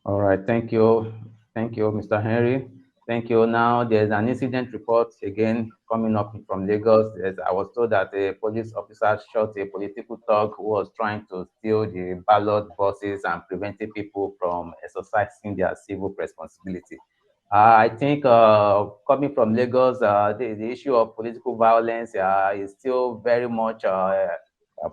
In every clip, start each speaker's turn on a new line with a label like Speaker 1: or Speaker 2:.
Speaker 1: All right, thank you. Thank you, Mr. Henry. Thank you. Now, there's an incident report again coming up from Lagos. I was told that a police officer shot a political thug who was trying to steal the ballot boxes and preventing people from exercising their civil responsibility. I think coming from Lagos, the issue of political violence is still very much a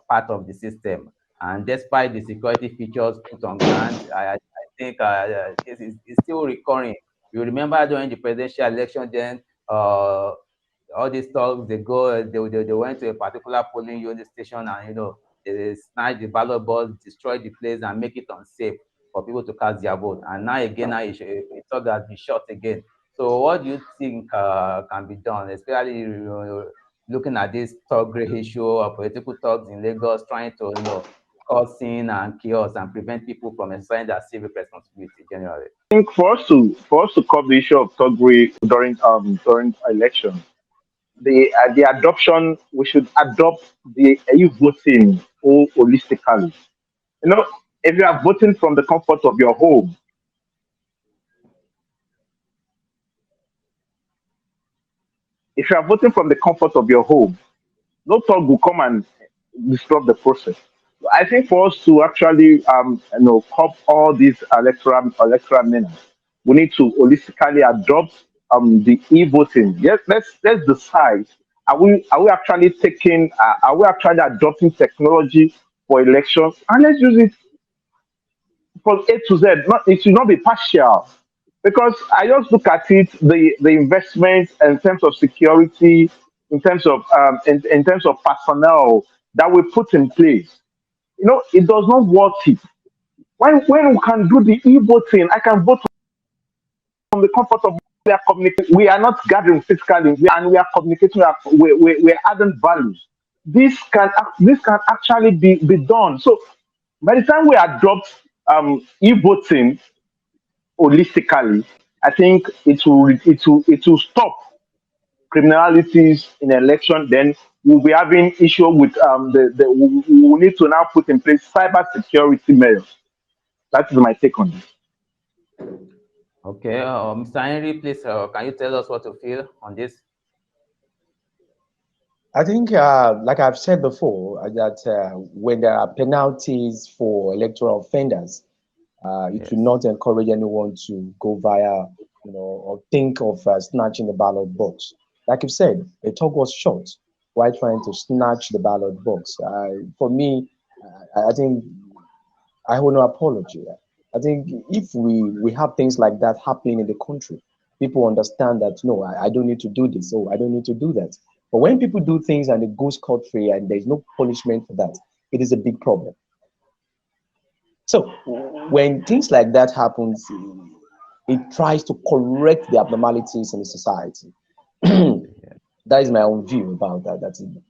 Speaker 1: part of the system. And despite the security features put on ground, I think it's still recurring. You remember during the presidential election, then all these thugs they go they went to a particular polling unit station and they snatch the ballot box, destroy the place, and make it unsafe for people to cast their vote. And now again, now a thug has been shot again. So what do you think can be done, especially looking at this thuggery issue of political thugs in Lagos trying to cause sin and chaos and prevent people from exercising their civic responsibility generally?
Speaker 2: I think for us to cover the issue of thuggery during election, the adoption we should adopt the e-voting holistically. You know, if you are voting from the comfort of your home, if you are voting from the comfort of your home, no thug will come and disrupt the process. I think for us to actually cop all these electoral menace, we need to holistically adopt the e-voting. Yes, let's decide. Are we actually are we actually adopting technology for elections, and let's use it from A to Z. Not, it should not be partial. Because I just look at it, the investment in terms of security, in terms of personnel that we put in place. It does not work it. When we can do the e-voting, I can vote from the comfort of we are communicating. We are not gathering physically, and we are communicating. We are adding values. This can actually be done. So by the time we adopt e-voting holistically, I think it will stop criminalities in election. Then we'll be having issue with we will need to now put in place cyber security measures. That is my take on this.
Speaker 1: Okay, Mr. Henry, please, can you tell us what you feel on this?
Speaker 3: I think, like I've said before, that when there are penalties for electoral offenders, it should
Speaker 1: Yes.
Speaker 3: not encourage anyone to go via, or think of snatching the ballot box. Like you said, a talk was shot while trying to snatch the ballot box. For me, I think I owe no apology. I think if we have things like that happening in the country, people understand that no, I don't need to do this. Oh, I don't need to do that. But when people do things and it goes scot-free and there's no punishment for that, it is a big problem. So when things like that happens, it tries to correct the abnormalities in the society.
Speaker 1: Yeah.
Speaker 3: That is my own view about that.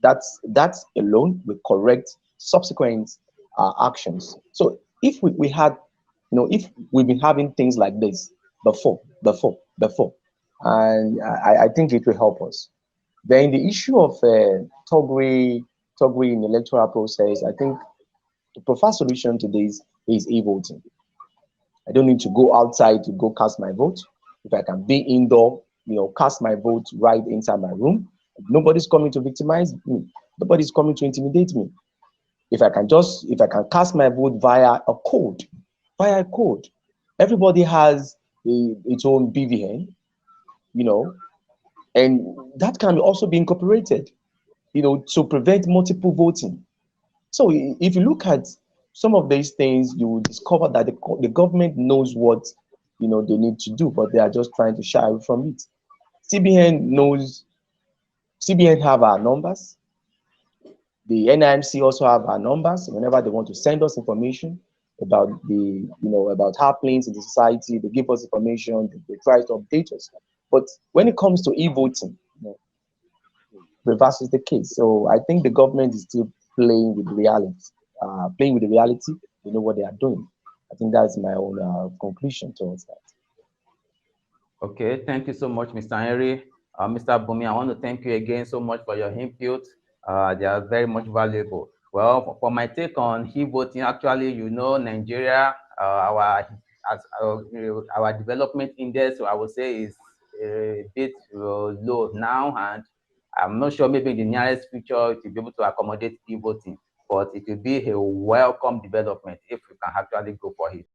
Speaker 3: That alone will correct subsequent actions. So if we had, if we've been having things like this before, and I think it will help us. Then the issue of thuggery in the electoral process, I think the preferred solution to this is e-voting. I don't need to go outside to go cast my vote. If I can be indoor, cast my vote right inside my room. Nobody's coming to victimize me. Nobody's coming to intimidate me. If I can cast my vote via a code. Everybody has its own BVN, you know, and that can also be incorporated, to prevent multiple voting. So if you look at some of these things, you will discover that the government knows what they need to do, but they are just trying to shy away from it. CBN knows. CBN have our numbers. The NIMC also have our numbers. Whenever they want to send us information about about happenings in the society, they give us information. They try to update us. But when it comes to e-voting, reverse is the case. So I think the government is still playing with reality. Playing with the reality, they know what they are doing. I think that's my own conclusion towards that.
Speaker 1: Okay, thank you so much, Mr. Henry. Mr. Bumi, I want to thank you again so much for your input. They are very much valuable. Well, for my take on e-voting, actually, Nigeria, our as our development index, I would say, is a bit low now, and I'm not sure maybe in the nearest future it will be able to accommodate e-voting, but it will be a welcome development if we can actually go for it.